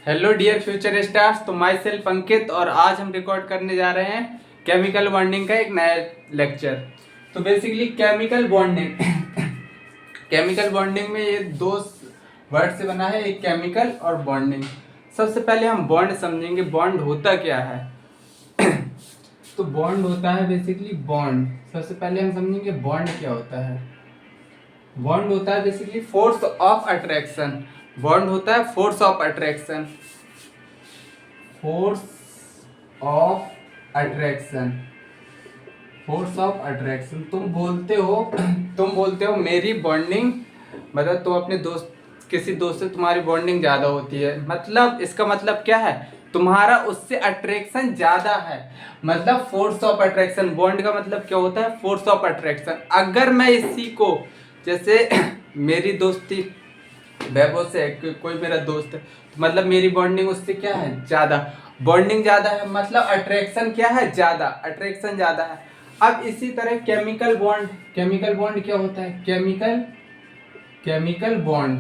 Hello dear future stars, तो my self अंकित और आज हम रिकॉर्ड करने जा रहे हैं केमिकल बॉन्डिंग का एक नया लेक्चर। तो basically chemical bonding chemical bonding में ये दो वर्ड से बना है, एक केमिकल और बॉन्डिंग। सबसे पहले हम बॉन्ड समझेंगे, बॉन्ड होता क्या है। तो बॉन्ड होता है बेसिकली बॉन्ड। सबसे पहले हम समझेंगे बॉन्ड क्या होता है। बॉन्ड होता है basically force of attraction. Bond होता है force of attraction. Force of attraction, force of attraction. तुम बोलते हो मेरी बॉन्डिंग, मतलब तुम अपने दोस्त, किसी दोस्त से तुम्हारी बॉन्डिंग ज्यादा होती है, मतलब इसका मतलब क्या है, तुम्हारा उससे अट्रैक्शन ज्यादा है। मतलब फोर्स ऑफ अट्रैक्शन, बॉन्ड का मतलब क्या होता है, फोर्स ऑफ अट्रैक्शन। अगर मैं इसी को, जैसे मेरी दोस्ती वैभव से है, कोई मेरा दोस्त है, तो मतलब मेरी बॉन्डिंग उससे क्या है, ज्यादा। बॉन्डिंग ज्यादा है मतलब अट्रैक्शन क्या है, ज्यादा, अट्रैक्शन ज्यादा है। अब इसी तरह केमिकल बॉन्ड, केमिकल बॉन्ड क्या होता है, केमिकल बॉन्ड,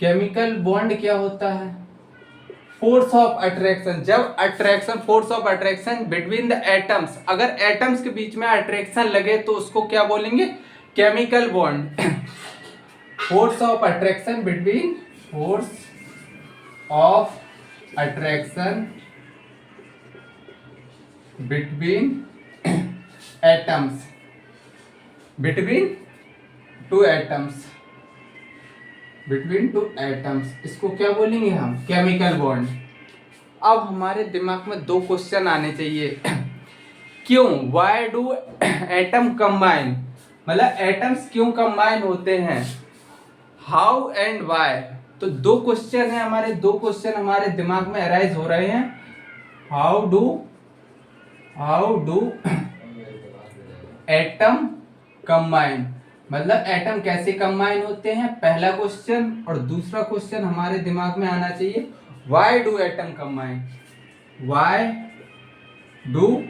केमिकल बॉन्ड क्या होता है, फोर्स ऑफ अट्रैक्शन। जब attraction, force of attraction between the atoms, अगर एटम्स के बीच में अट्रैक्शन लगे तो उसको क्या बोलेंगे, chemical bond. Force of attraction between, force of attraction between atoms, between two atoms, between two atoms, इसको क्या बोलेंगे हम, केमिकल बॉन्ड। अब हमारे दिमाग में दो क्वेश्चन आने चाहिए। क्यों, वाई डू एटम कंबाइन, मतलब एटम्स क्यों कंबाइन होते हैं, हाउ एंड वाई। तो दो क्वेश्चन है हमारे, दो क्वेश्चन हमारे दिमाग में अराइज हो रहे हैं। हाउ डू एटम कंबाइन, मतलब एटम कैसे कंबाइन होते हैं, पहला क्वेश्चन। और दूसरा क्वेश्चन हमारे दिमाग में आना चाहिए, why do atom combine, why do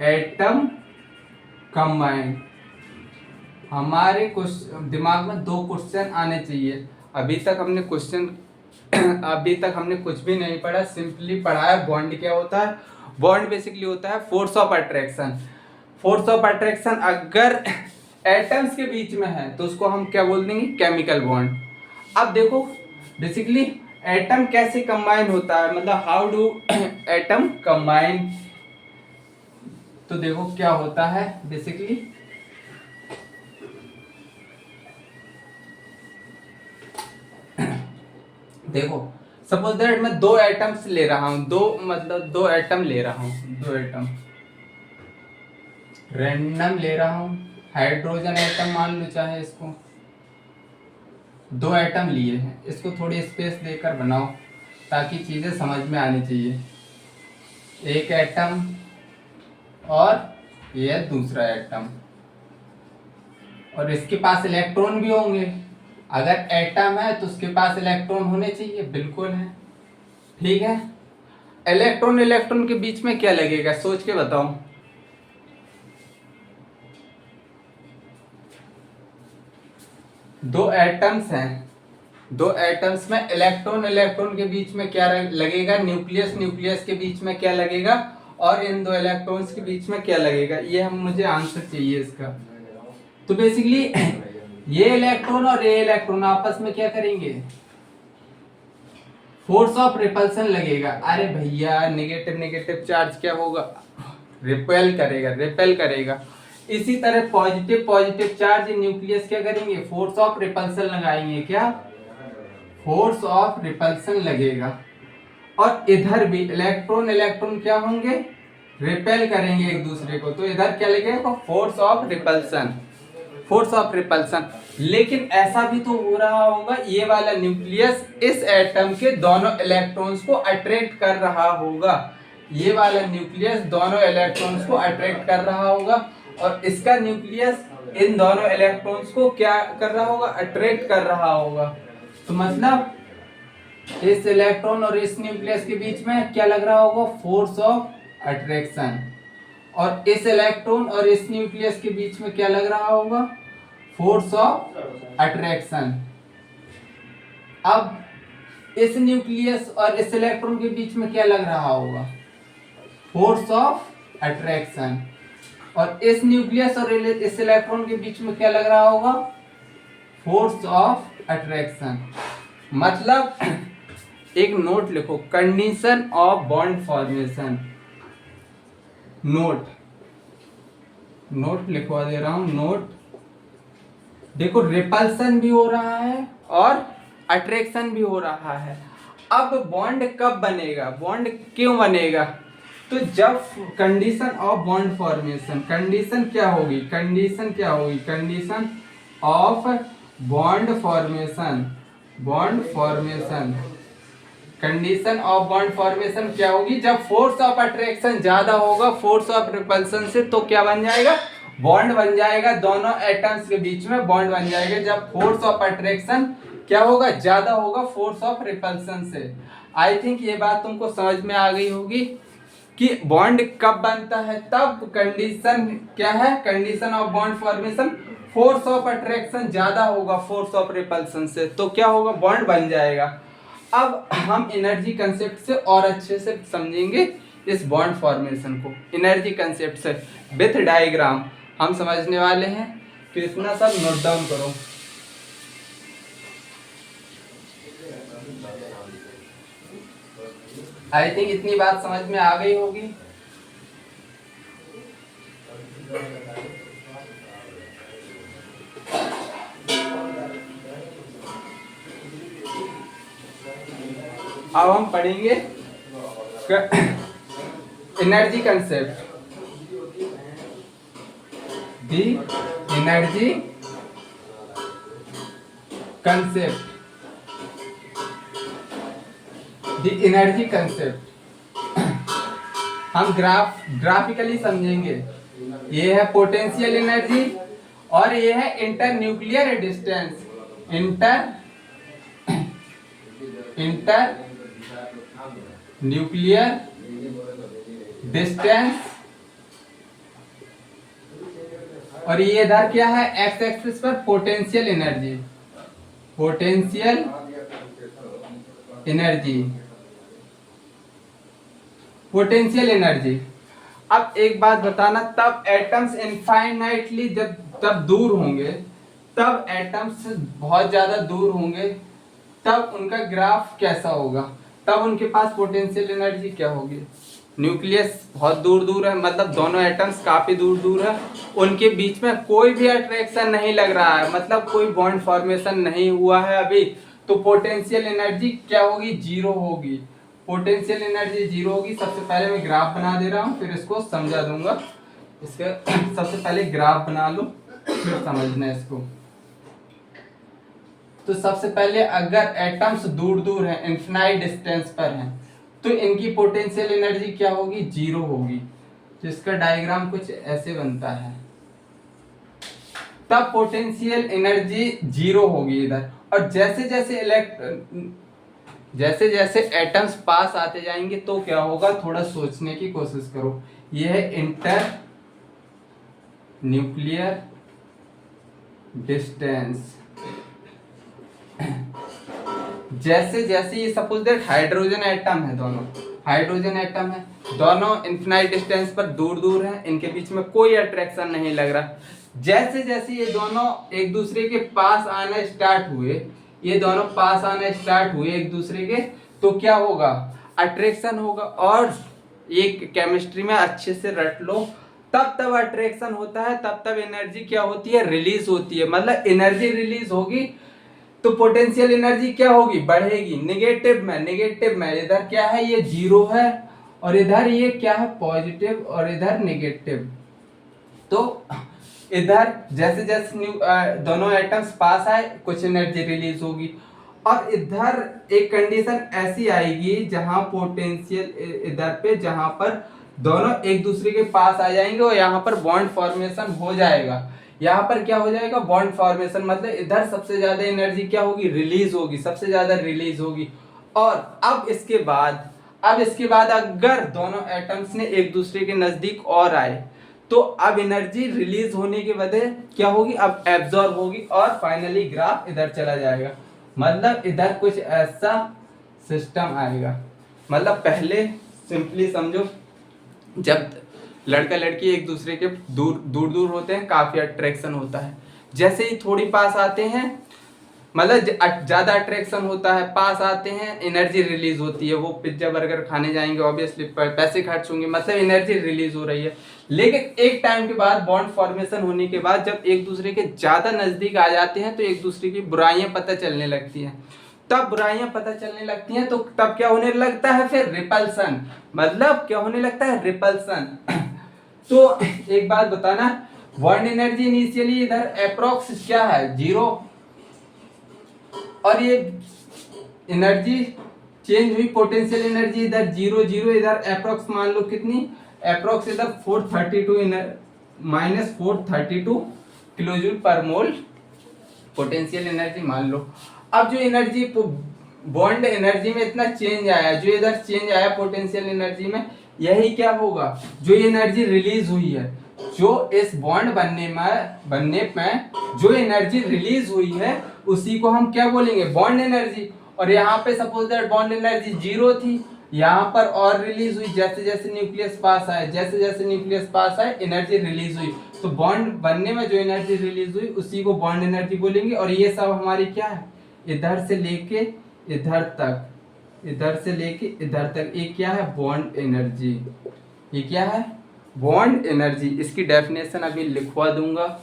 atom combine. हमारे दिमाग में दो क्वेश्चन आने चाहिए। अभी तक हमने कुछ भी नहीं पढ़ा, सिंपली पढ़ा है बॉन्ड क्या होता है। बॉन्ड बेसिकली होता है force of attraction. Force of attraction अगर एटम्स के बीच में है तो उसको हम क्या बोल देंगे, केमिकल बॉन्ड। अब देखो बेसिकली एटम कैसे कंबाइन होता है, मतलब हाउ डू एटम कंबाइन। तो देखो क्या होता है बेसिकली, देखो सपोज दैट मैं दो एटम्स ले रहा हूं, दो एटम ले रहा हूं, दो एटम रैंडम ले रहा हूं, हाइड्रोजन एटम मान लो चाहे इसको। दो एटम लिए हैं, इसको थोड़ी स्पेस देकर बनाओ ताकि चीजें समझ में आनी चाहिए। एक एटम और ये दूसरा एटम, और इसके पास इलेक्ट्रॉन भी होंगे। अगर एटम है तो उसके पास इलेक्ट्रॉन होने चाहिए, बिल्कुल है, ठीक है। इलेक्ट्रॉन इलेक्ट्रॉन के बीच में क्या लगेगा, सोच के बताओ। दो एटम्स हैं, दो एटम्स में इलेक्ट्रॉन इलेक्ट्रॉन के बीच में क्या लगेगा, न्यूक्लियस न्यूक्लियस के बीच में क्या लगेगा, और इन दो इलेक्ट्रॉन्स के बीच में क्या लगेगा, ये हम मुझे आंसर चाहिए इसका। तो बेसिकली ये इलेक्ट्रॉन और ये इलेक्ट्रॉन आपस में क्या करेंगे, फोर्स ऑफ रिपल्सन लगेगा। अरे भैया नेगेटिव नेगेटिव चार्ज क्या होगा, रिपेल करेगा, रिपेल करेगा। इसी तरह पॉजिटिव पॉजिटिव चार्ज न्यूक्लियस क्या करेंगे, फोर्स ऑफ रिपल्सन लगाएंगे, क्या, फोर्स ऑफ रिपल्सन लगेगा। और इधर भी इलेक्ट्रॉन इलेक्ट्रॉन क्या होंगे, रिपेल करेंगे एक दूसरे को, तो इधर क्या लगेगा, force of repulsion, force of repulsion. लेकिन ऐसा भी तो हो रहा होगा, ये वाला न्यूक्लियस इस एटम के दोनों इलेक्ट्रॉन्स को अट्रैक्ट कर रहा होगा, ये वाला न्यूक्लियस दोनों इलेक्ट्रॉन्स को अट्रैक्ट कर रहा होगा, और इसका न्यूक्लियस इन दोनों इलेक्ट्रॉन्स को क्या कर रहा होगा, अट्रैक्ट कर रहा होगा। तो मतलब इस इलेक्ट्रॉन और इस न्यूक्लियस के बीच में क्या लग रहा होगा, फोर्स ऑफ अट्रैक्शन। और इस इलेक्ट्रॉन और इस न्यूक्लियस के बीच में क्या लग रहा होगा, फोर्स ऑफ अट्रैक्शन। अब इस न्यूक्लियस और इस इलेक्ट्रॉन के बीच में क्या लग रहा होगा? Force of attraction. और इस न्यूक्लियस और इस इलेक्ट्रॉन के बीच में क्या लग रहा होगा? Force of attraction. मतलब एक नोट लिखो, condition of bond formation. Note लिखवा दे रहा हूं, नोट। देखो रिपल्सन भी हो रहा है और अट्रैक्शन भी हो रहा है। अब बॉन्ड कब बनेगा? बॉन्ड क्यों बनेगा? तो जब condition of bond formation, condition क्या होगी? कंडीशन क्या होगी? Condition of bond formation. Bond formation, condition of bond formation क्या होगी? जब फोर्स ऑफ अट्रैक्शन ज्यादा होगा फोर्स ऑफ रिपल्सन से, तो क्या बन जाएगा? बॉन्ड बन जाएगा। दोनों एटम्स के बीच में बॉन्ड बन जाएगा जब फोर्स ऑफ अट्रैक्शन क्या होगा? ज्यादा होगा फोर्स ऑफ रिपल्सन से। आई थिंक ये बात तुमको समझ में आ गई होगी कि बॉन्ड कब बनता है। तब कंडीशन क्या है? Condition of bond formation, force of attraction ज्यादा होगा फोर्स ऑफ रिपल्सन से, तो क्या होगा? बॉन्ड बन जाएगा। अब हम एनर्जी कंसेप्ट से और अच्छे से समझेंगे इस बॉन्ड फॉर्मेशन को। एनर्जी कंसेप्ट से विथ डायग्राम हम समझने वाले हैं, तो इतना सब नोट डाउन करो। आई थिंक इतनी बात समझ में आ गई होगी। अब हम पढ़ेंगे एनर्जी कंसेप्ट। दी एनर्जी कंसेप्ट, दी एनर्जी कंसेप्ट हम ग्राफिकली समझेंगे। ये है पोटेंशियल एनर्जी और ये है inter nuclear distance. Inter nuclear distance, और ये इधर क्या है? एक्स एक्सिस पर potential energy. Potential energy, potential energy. अब एक बात बताना, तब एटम्स इनफाइनाइटली तब दूर होंगे, तब एटम्स बहुत ज्यादा दूर होंगे, तब उनका ग्राफ कैसा होगा? तब उनके पास पोटेंशियल एनर्जी क्या होगी? न्यूक्लियस बहुत दूर दूर है, मतलब दोनों एटम्स काफी दूर दूर है, उनके बीच में कोई भी अट्रैक्शन नहीं लग रहा है, मतलब कोई बॉन्ड फॉर्मेशन नहीं हुआ है अभी, तो पोटेंशियल एनर्जी क्या होगी? जीरो होगी। पोटेंशियल एनर्जी जीरो होगी। सबसे पहले मैं ग्राफ बना दे रहा हूँ, फिर इसको समझा दूंगा। इसका सबसे पहले ग्राफ बना लो, फिर समझना इसको। तो सबसे पहले अगर एटम्स दूर दूर हैं, इनफिनाइट डिस्टेंस पर हैं, तो इनकी पोटेंशियल एनर्जी क्या होगी? जीरो होगी। तो इसका डायग्राम कुछ ऐसे बनता है। तब पोटेंशियल एनर्जी जीरो होगी इधर, और जैसे जैसे एटम्स पास आते जाएंगे तो क्या होगा? थोड़ा सोचने की कोशिश करो। यह है इंटर न्यूक्लियर डिस्टेंस। जैसे जैसे ये सपोज दैट हाइड्रोजन एटम है, दोनों हाइड्रोजन एटम है, दोनों इनफिनाइट डिस्टेंस पर दूर दूर हैं, इनके बीच में कोई अट्रैक्शन नहीं लग रहा। जैसे जैसे ये दोनों एक दूसरे के पास आना स्टार्ट हुए, ये दोनों पास आना स्टार्ट हुए एक दूसरे के, तो क्या होगा? अट्रैक्शन होगा। और एक केमिस्ट्री में अच्छे से रट लो, तब अट्रैक्शन होता है, तब एनर्जी क्या होती है? रिलीज होती है। मतलब एनर्जी रिलीज होगी तो पोटेंशियल एनर्जी क्या होगी? बढ़ेगी। नेगेटिव में इधर क्या है? ये जीरो है, और इधर ये क्या है? पॉजिटिव, और इधर नेगेटिव। तो इधर जैसे जैसे दोनों एटम्स पास आए, कुछ एनर्जी रिलीज होगी, और इधर एक कंडीशन ऐसी आएगी जहां पोटेंशियल इधर पे, जहां पर दोनों एक दूसरे के पास आ जाएंगे और यहाँ पर बॉन्ड फॉर्मेशन हो जाएगा। यहाँ पर क्या हो जाएगा? Bond formation. मतलब इधर सबसे ज्यादा एनर्जी क्या होगी? रिलीज होगी, सबसे ज्यादा रिलीज होगी। और अब इसके बाद अगर दोनों एटम्स ने एक दूसरे के नजदीक और आए, तो अब एनर्जी रिलीज होने के वजह क्या होगी? अब एब्जॉर्ब होगी, और फाइनली ग्राफ इधर चला जाएगा। मतलब इधर कुछ ऐसा सिस्टम आएगा। मतलब पहले सिंपली समझो, जब लड़का लड़की एक दूसरे के दूर दूर दूर होते हैं काफी अट्रैक्शन होता है, जैसे ही थोड़ी पास आते हैं मतलब ज्यादा अट्रैक्शन होता है, पास आते हैं एनर्जी रिलीज होती है, वो पिज्जा बर्गर खाने जाएंगे ऑब्वियसली पैसे खर्च होंगे, मतलब एनर्जी रिलीज हो रही है। लेकिन एक टाइम के बाद बॉन्ड फॉर्मेशन होने के बाद जब एक दूसरे के ज्यादा नजदीक आ जाते हैं तो एक दूसरे की बुराइयां पता चलने लगती हैं। तब बुराइयां पता चलने लगती हैं तो तब क्या होने लगता है, फिर रिपल्सन। मतलब क्या होने लगता है, रिपल्सन। तो एक बात बताना, बॉन्ड एनर्जी इनिशियली इधर अप्रोक्स क्या है, 0, और ये एनर्जी चेंज हुई, पोटेंशियल एनर्जी इधर 0 0, इधर अप्रोक्स मान लो कितनी, अप्रोक्स इधर 432 माइनस 432 किलोजूल पर मोल पोटेंशियल एनर्जी मान लो। अब जो एनर्जी बॉन्ड एनर्जी में इतना चेंज आया, जो इधर चेंज आया पोटेंशियल एनर्जी में, यही क्या होगा, जो एनर्जी रिलीज हुई है, जो इस बॉन्ड बनने में जो एनर्जी रिलीज हुई है उसी को हम क्या बोलेंगे, बॉन्ड एनर्जी। और यहाँ पे सपोज दैट बॉन्ड एनर्जी 0 थी, यहाँ पर और रिलीज हुई, जैसे जैसे न्यूक्लियस पास आए, जैसे जैसे न्यूक्लियस पास आए एनर्जी रिलीज हुई, तो बॉन्ड बनने में जो एनर्जी रिलीज हुई उसी को बॉन्ड एनर्जी बोलेंगे। और ये सब हमारी क्या है, इधर से लेके इधर तक, इधर से लेके इधर तक, ये क्या है, बॉन्ड एनर्जी। ये क्या है, बॉन्ड एनर्जी। इसकी डेफिनेशन अभी लिखवा दूंगा।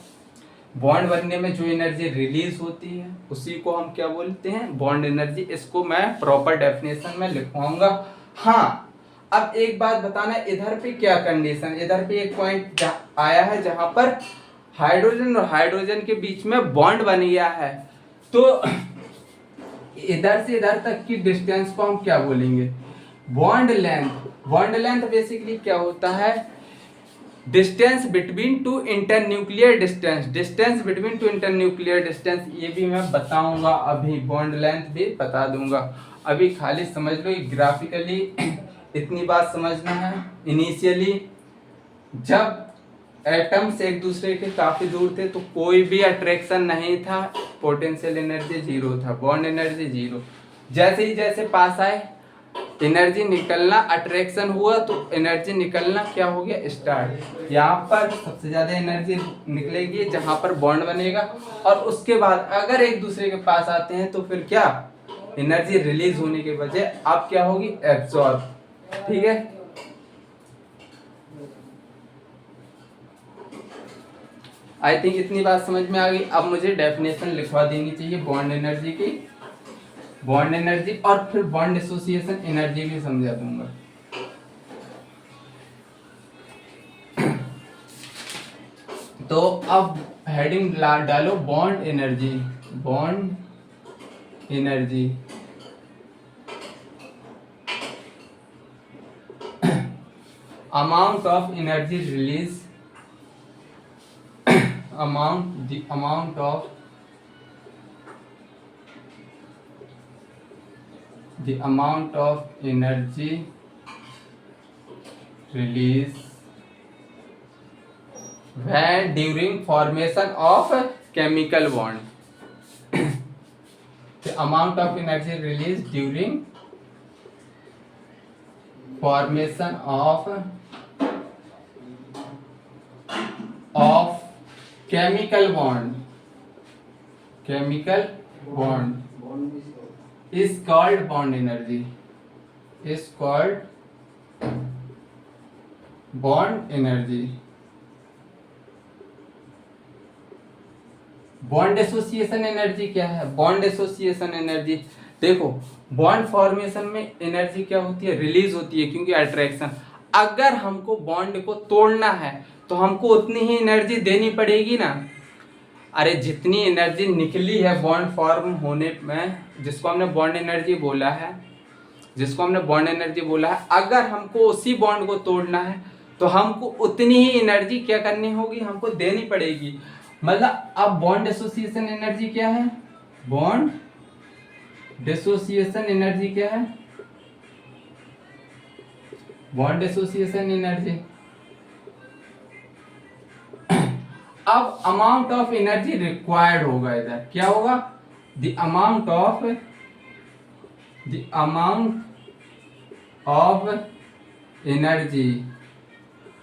बॉन्ड बनने में जो एनर्जी रिलीज होती है उसी को हम क्या बोलते हैं, बॉन्ड एनर्जी। इसको मैं प्रॉपर डेफिनेशन में लिखवाऊंगा। हाँ, अब एक बात बताना, इधर पे क्या कंडीशन, इधर पे एक पॉइंट आया है जहां पर हाइड्रोजन और हाइड्रोजन के बीच में बॉन्ड बन गया है, तो इधर से इधर तक की डिस्टेंस को हम क्या बोलेंगे, bond length. Bond length basically क्या होता है, distance between two internuclear distance, distance between two internuclear distance, ये भी मैं बताऊंगा अभी, बॉन्ड लेंथ भी बता दूंगा। अभी खाली समझ लो ग्राफिकली इतनी बात समझना है। इनिशियली जब एटम्स एक दूसरे के काफी दूर थे तो कोई भी अट्रैक्शन नहीं था, पोटेंशियल एनर्जी 0 था, बॉन्ड एनर्जी 0। जैसे ही जैसे पास आए एनर्जी निकलना, अट्रैक्शन हुआ तो एनर्जी निकलना क्या हो गया, स्टार्ट। यहाँ पर सबसे ज्यादा एनर्जी निकलेगी जहां पर बॉन्ड बनेगा, और उसके बाद अगर एक दूसरे के पास आते हैं तो फिर क्या, एनर्जी रिलीज होने के बजाय अब क्या होगी, एब्सॉर्ब। ठीक है, आई थिंक इतनी बात समझ में आ गई। अब मुझे डेफिनेशन लिखवा देनी चाहिए बॉन्ड एनर्जी की, बॉन्ड एनर्जी, और फिर बॉन्ड एसोसिएशन एनर्जी भी समझा दूंगा। तो अब हेडिंग डालो bond energy, bond energy. Amount of energy release, the amount of energy release when during formation of chemical bond the amount of energy released during formation of chemical bond is called bond energy, is called bond energy। Bond association energy क्या है, bond association energy, देखो bond formation में energy क्या होती है, release होती है, क्योंकि अट्रैक्शन। अगर हमको बॉन्ड को तोड़ना है तो हमको उतनी ही एनर्जी देनी पड़ेगी ना। अरे जितनी एनर्जी निकली है बॉन्ड फॉर्म होने में, जिसको हमने बॉन्ड एनर्जी बोला है, अगर हमको उसी बॉन्ड को तोड़ना है तो हमको उतनी ही एनर्जी क्या करनी होगी, हमको देनी पड़ेगी। मतलब अब बॉन्ड एसोसिएशन एनर्जी क्या है, बॉन्ड डिसोसिएशन एनर्जी क्या है, बॉन्ड एसोसिएशन एनर्जी। अब अमाउंट ऑफ एनर्जी रिक्वायर्ड होगा, इधर क्या होगा, the amount of the amount of energy,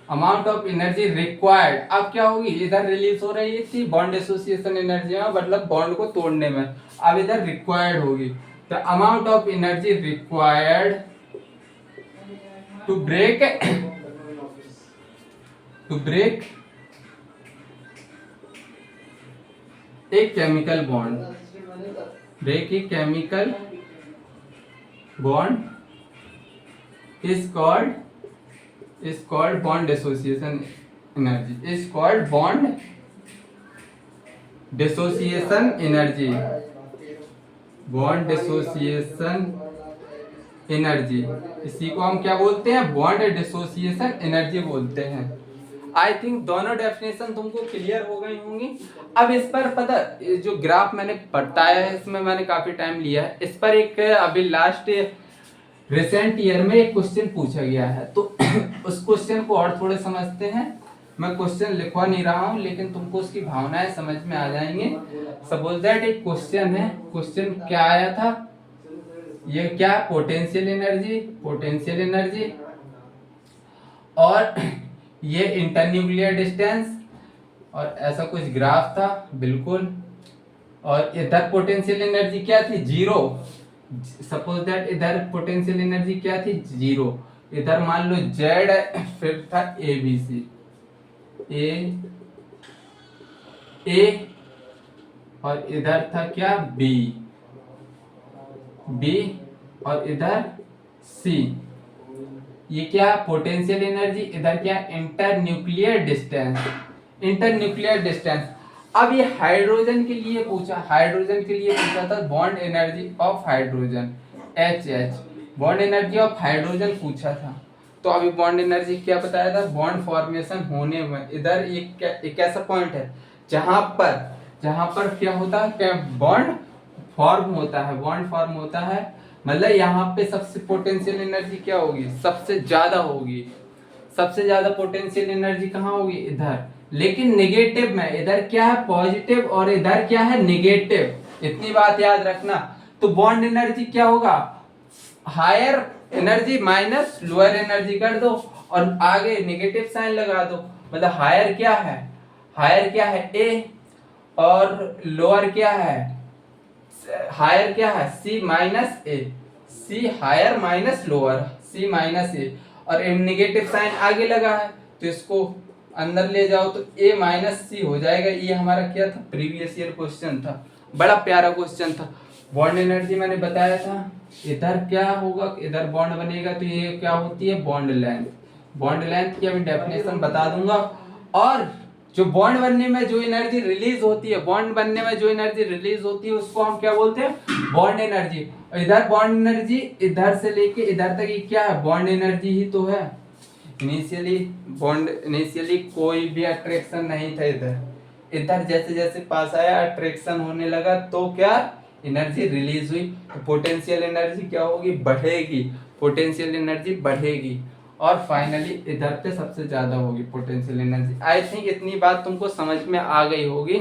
amount of energy required. अब क्या होगी, इधर रिलीज हो रही थी बॉन्ड एसोसिएशन एनर्जी में, मतलब बॉन्ड को तोड़ने में, अब इधर रिक्वायर्ड होगी। The amount of energy required to break a chemical bond, break a chemical bond is called bond dissociation energy, is called bond dissociation energy, bond dissociation energy, इसी को हम क्या बोलते हैं, बॉन्ड डिसोसिएशन एनर्जी बोलते हैं। I think दोनों definition तुमको क्लियर हो गई होंगी। अब इस पर पता, जो ग्राफ मैंने बताया है इसमें मैंने काफी टाइम लिया है, इस पर एक अभी लास्ट रिसेंट ईयर में एक क्वेश्चन पूछा गया है, तो उस क्वेश्चन को और थोड़े समझते हैं। मैं क्वेश्चन लिखवा नहीं रहा हूं, लेकिन तुमको उसकी भावनाएं समझ में आ जाएंगे। सपोज दैट एक क्वेश्चन है, क्वेश्चन क्या आया था, ये क्या, पोटेंशियल एनर्जी और ये इंटरन्यूक्लियर डिस्टेंस, और ऐसा कुछ ग्राफ था बिल्कुल, और इधर पोटेंशियल एनर्जी क्या थी, जीरो। सपोज दैट इधर पोटेंशियल एनर्जी क्या थी, जीरो। इधर मान लो जेड है, फिर था ए बी सी, ए और इधर था क्या, बी और इधर सी। ये क्या, पोटेंशियल एनर्जी, इधर क्या, इंटरन्यूक्लियर डिस्टेंस। अब ये हाइड्रोजन के लिए पूछा था, bond energy of hydrogen H, bond energy of hydrogen पूछा था। तो अभी बॉन्ड एनर्जी क्या बताया था, बॉन्ड फॉर्मेशन होने में, इधर एक ऐसा पॉइंट है जहां पर क्या होता है, क्या बॉन्ड फॉर्म होता है, मतलब यहाँ पे सबसे पोटेंशियल एनर्जी क्या होगी, सबसे ज्यादा पोटेंशियल एनर्जी कहाँ होगी, इधर। लेकिन नेगेटिव में, इधर क्या है, पॉजिटिव और इधर क्या है, नेगेटिव। इतनी बात याद रखना। तो बॉन्ड एनर्जी क्या होगा, higher energy minus lower energy कर दो और आगे नेगेटिव साइन लगा दो, मतलब हायर क्या है ए और लोअर क्या है, हायर क्या है सी माइनस ए, सी हायर माइनस लोअर, सी माइनस ए, और नेगेटिव साइन आगे लगा है तो इसको अंदर ले जाओ तो ए माइनस सी हो जाएगा। ये हमारा क्या था, प्रीवियस ईयर क्वेश्चन था, बड़ा प्यारा क्वेश्चन था। बॉन्ड एनर्जी मैंने बताया था, इधर क्या होगा, इधर बॉन्ड बनेगा तो ये क्या होती है, बॉन्ड लेंथ की अभी डेफिनेशन बता दूंगा। और जो बॉन्ड बनने में जो एनर्जी रिलीज होती है, उसको हम क्या बोलते हैं, बॉन्ड एनर्जी। और इधर बॉन्ड एनर्जी इधर से लेके इधर तक ये क्या है, बॉन्ड एनर्जी ही तो है। इनिशियली कोई भी अट्रैक्शन नहीं था, इधर जैसे पास आया अट्रैक्शन होने लगा तो क्या, एनर्जी रिलीज हुई, तो पोटेंशियल एनर्जी क्या होगी, बढ़ेगी, और फाइनली इधर पे सबसे ज्यादा होगी पोटेंशियल एनर्जी। आई थिंक इतनी बात तुमको समझ में आ गई होगी।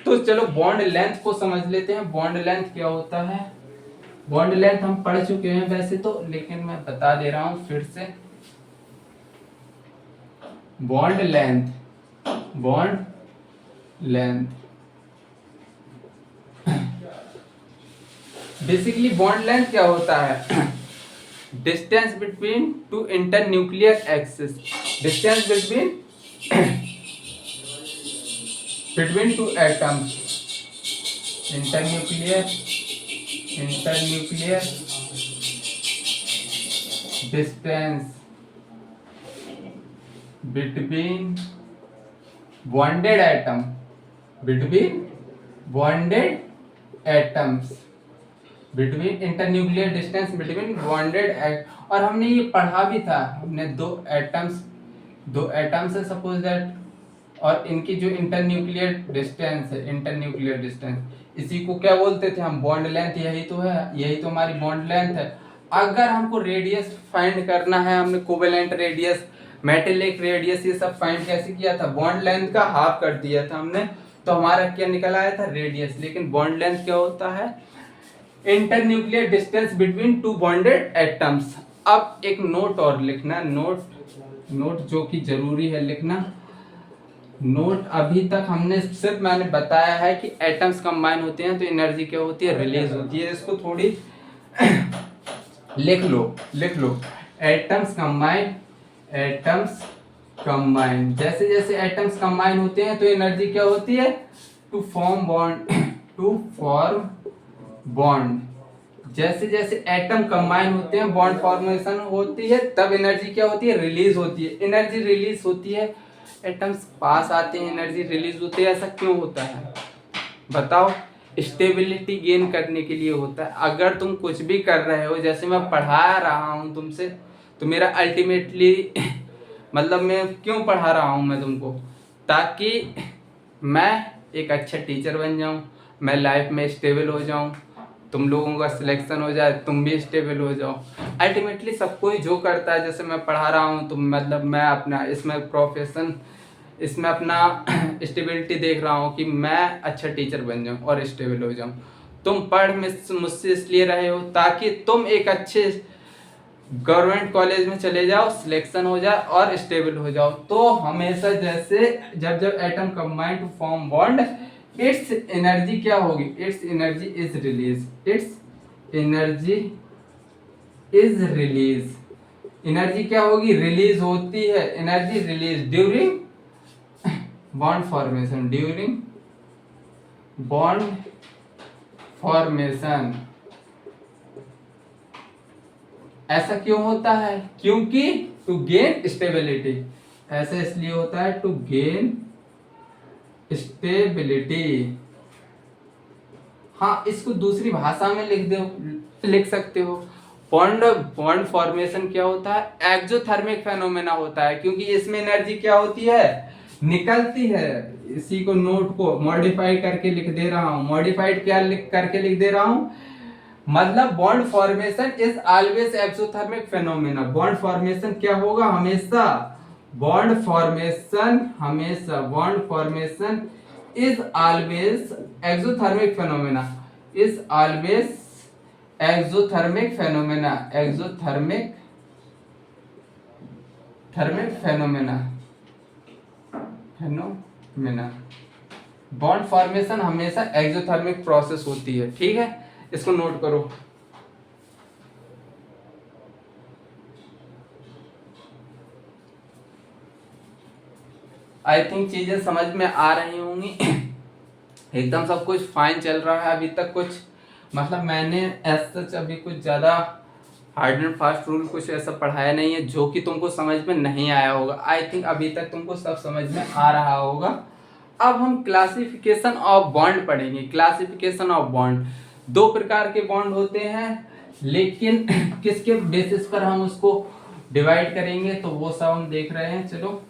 तो चलो बॉन्ड लेंथ को समझ लेते हैं, बॉन्ड लेंथ क्या होता है। बॉन्ड लेंथ हम पढ़ चुके हैं वैसे तो, लेकिन मैं बता दे रहा हूं फिर से। Bond length basically bond length क्या होता है, distance between two internuclear axis, distance between two atoms, internuclear distance between bonded atoms, between internuclear distance between bonded. और हमने ये पढ़ा भी था, हमने दो एटम्स है सपोज दैट, और इनकी जो इंटरन्यूक्लियर डिस्टेंस है, इसी को क्या बोलते थे हम, बॉन्ड लेंथ। यही तो हमारी बॉन्ड लेंथ है। अगर हमको रेडियस फाइंड करना है, हमने कोवेलेंट रेडियस, मेटेलिक रेडियस, ये सब फाइंड कैसे किया था, बॉन्ड लेंथ का हाफ कर दिया था हमने, तो हमारा क्या निकल आया था, रेडियस। लेकिन बॉन्ड लेंथ क्या होता है, inter nuclear distance between two bonded atoms. अब एक नोट और लिखना, नोट जो कि जरूरी है लिखना। नोट अभी तक हमने सिर्फ मैंने बताया है कि एटम्स कंबाइन होते हैं तो एनर्जी क्या होती है, रिलीज होती है। इसको थोड़ी लिख लो। एटम्स कंबाइन, जैसे जैसे एटम्स कंबाइन होते हैं तो एनर्जी क्या होती है, टू फॉर्म बॉन्ड। जैसे जैसे एटम कंबाइन होते हैं, बॉन्ड फॉर्मेशन होती है, तब एनर्जी क्या होती है, रिलीज होती है। एनर्जी रिलीज होती है, एटम्स पास आते हैं, एनर्जी रिलीज होती है। ऐसा क्यों होता है बताओ? स्टेबिलिटी गेन करने के लिए होता है। अगर तुम कुछ भी कर रहे हो, जैसे मैं पढ़ा रहा हूँ तुमसे, तो मेरा अल्टीमेटली मतलब मैं क्यों पढ़ा रहा हूँ मैं तुमको, ताकि मैं एक अच्छा टीचर बन जाऊँ, मैं लाइफ में स्टेबल हो जाऊँ, तुम लोगों का सिलेक्शन हो जाए, तुम भी स्टेबल हो जाओ। अल्टीमेटली सब कोई जो करता है, जैसे मैं पढ़ा रहा हूँ तो मतलब मैं अपना इसमें प्रोफेशन, इसमें अपना स्टेबिलिटी देख रहा हूँ कि मैं अच्छा टीचर बन जाऊँ और स्टेबल हो जाऊँ। तुम पढ़ मुझसे इसलिए रहे हो ताकि तुम एक अच्छे गवर्नमेंट कॉलेज में चले जाओ, सिलेक्शन हो जाए और स्टेबल हो जाओ। तो हमेशा जैसे जब जब atom combine to form bond, its energy क्या होगी, its energy is release, energy क्या होगी, रिलीज होती है। Energy release during bond formation. ऐसा क्यों होता है, क्योंकि टू गेन स्टेबिलिटी, ऐसा इसलिए होता है टू गेन स्टेबिलिटी। हाँ, इसको दूसरी भाषा में लिख सकते हो। बॉन्ड फॉर्मेशन क्या होता है, एक्सोथर्मिक फेनोमेना होता है, क्योंकि इसमें एनर्जी क्या होती है, निकलती है। इसी को नोट को मॉडिफाई करके लिख दे रहा हूं। मॉडिफाइड क्या करके लिख दे रहा हूं, मतलब bond formation is always exothermic phenomena. Bond formation क्या होगा, हमेशा bond formation is always exothermic phenomena, exothermic phenomena. Bond formation हमेशा एक्सोथर्मिक प्रोसेस होती है, ठीक है, इसको नोट करो। आई थिंक चीजें समझ में आ रही होंगी। एकदम सब कुछ फाइन चल रहा है अभी तक। कुछ मतलब मैंने ऐसा अभी कुछ ज्यादा हार्ड एंड फास्ट रूल कुछ ऐसा पढ़ाया नहीं है जो कि तुमको समझ में नहीं आया होगा। आई थिंक अभी तक तुमको सब समझ में आ रहा होगा। अब हम क्लासिफिकेशन ऑफ बॉन्ड पढ़ेंगे। क्लासिफिकेशन ऑफ बॉन्ड, दो प्रकार के बॉन्ड होते हैं, लेकिन किसके बेसिस पर हम उसको डिवाइड करेंगे तो वो सब हम देख रहे हैं। चलो,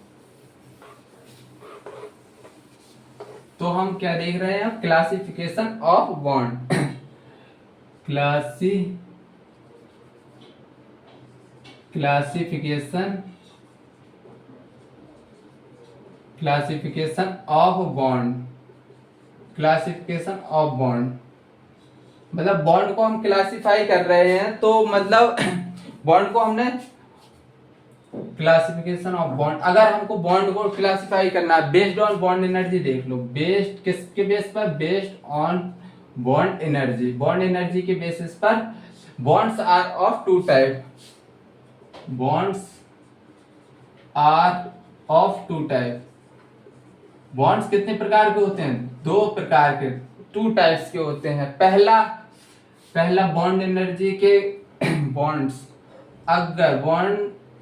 तो हम क्या देख रहे हैं, classification of bond. Classification of bond, मतलब बॉन्ड को हम क्लासिफाई कर रहे हैं, तो मतलब बॉन्ड को हमने क्लासिफिकेशन ऑफ बॉन्ड, अगर हमको बॉन्ड को क्लासिफाई करना है बेस्ड ऑन बॉन्ड एनर्जी, देख लो बेस्ड किसके बेस पर, based on bond energy. Bond energy के बेसिस पर bonds are of two type, bonds कितने प्रकार के होते हैं, दो प्रकार के, टू टाइप्स के होते हैं। पहला बॉन्ड एनर्जी के बॉन्ड्स, अगर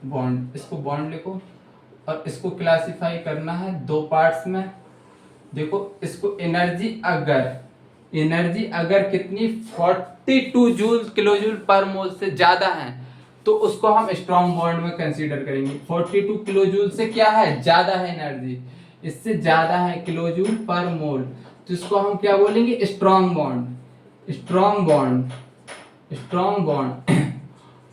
बॉन्ड इसको बॉन्ड लिखो और इसको क्लासिफाई करना है दो पार्ट्स में। देखो इसको एनर्जी अगर कितनी 42 जूल किलो जूल पर मोल से ज्यादा है तो उसको हम स्ट्रॉन्ग बॉन्ड में कंसीडर करेंगे। 42 किलो जूल से क्या है, ज्यादा है एनर्जी, इससे ज्यादा है किलो जूल पर मोल, तो इसको हम क्या बोलेंगे, स्ट्रॉन्ग बॉन्ड।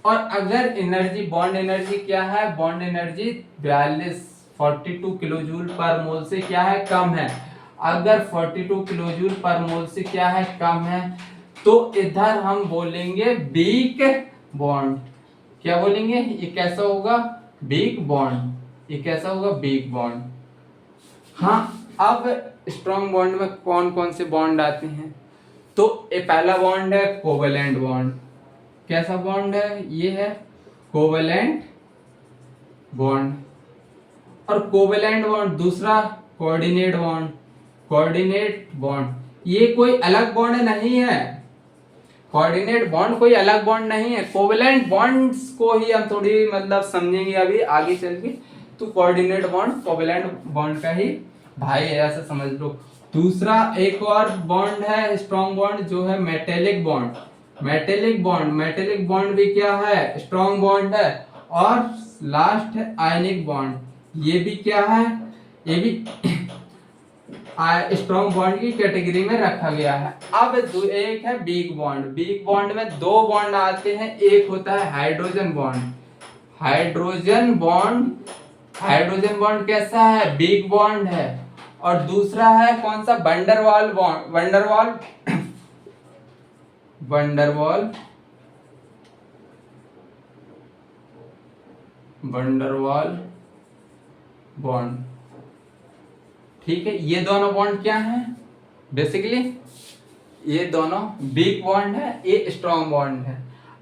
और अगर एनर्जी, बॉन्ड एनर्जी क्या है, बॉन्ड एनर्जी 42 किलो जूल पर मोल से क्या है, कम है। अगर 42 किलो जूल पर मोल से क्या है, कम है, तो इधर हम बोलेंगे वीक बॉन्ड। क्या बोलेंगे? ये कैसा होगा? Weak bond. ये कैसा होगा? Weak bond. हाँ, अब स्ट्रॉन्ग बॉन्ड में कौन कौन से बॉन्ड आते हैं? तो ये पहला बॉन्ड है कोवेलेंट बॉन्ड। कैसा बॉन्ड है? ये है कोवेलेंट बॉन्ड। और कोवेलेंट बॉन्ड दूसरा कोऑर्डिनेट बॉन्ड। कोऑर्डिनेट बॉन्ड ये कोई अलग बॉन्ड नहीं है। कोऑर्डिनेट बॉन्ड कोई अलग बॉन्ड नहीं है। कोवेलेंट बॉन्ड्स को ही हम थोड़ी मतलब समझेंगे अभी आगे चल के। तो कोऑर्डिनेट बॉन्ड कोवेलेंट बॉन्ड का ही भाई है, ऐसा समझ लो। दूसरा एक और बॉन्ड है स्ट्रॉन्ग बॉन्ड, जो है metallic bond. Metallic bond, metallic bond भी क्या है? स्ट्रॉन्ग बॉन्ड है। और लास्ट है आयनिक बॉन्ड। ये भी क्या है? ये भी स्ट्रॉन्ग बॉन्ड की कैटेगरी में रखा गया है। अब एक है वीक बॉन्ड। वीक बॉन्ड में दो बॉन्ड आते हैं। एक होता है hydrogen bond. Hydrogen bond, hydrogen bond कैसा है? वीक बॉन्ड है। और दूसरा है कौन सा? Van der Waals bond. Van der Waals van der Waals van der Waals bond. ठीक है, ये दोनों बॉन्ड क्या हैं? बेसिकली ये दोनों वीक बॉन्ड है, ये स्ट्रॉन्ग बॉन्ड है।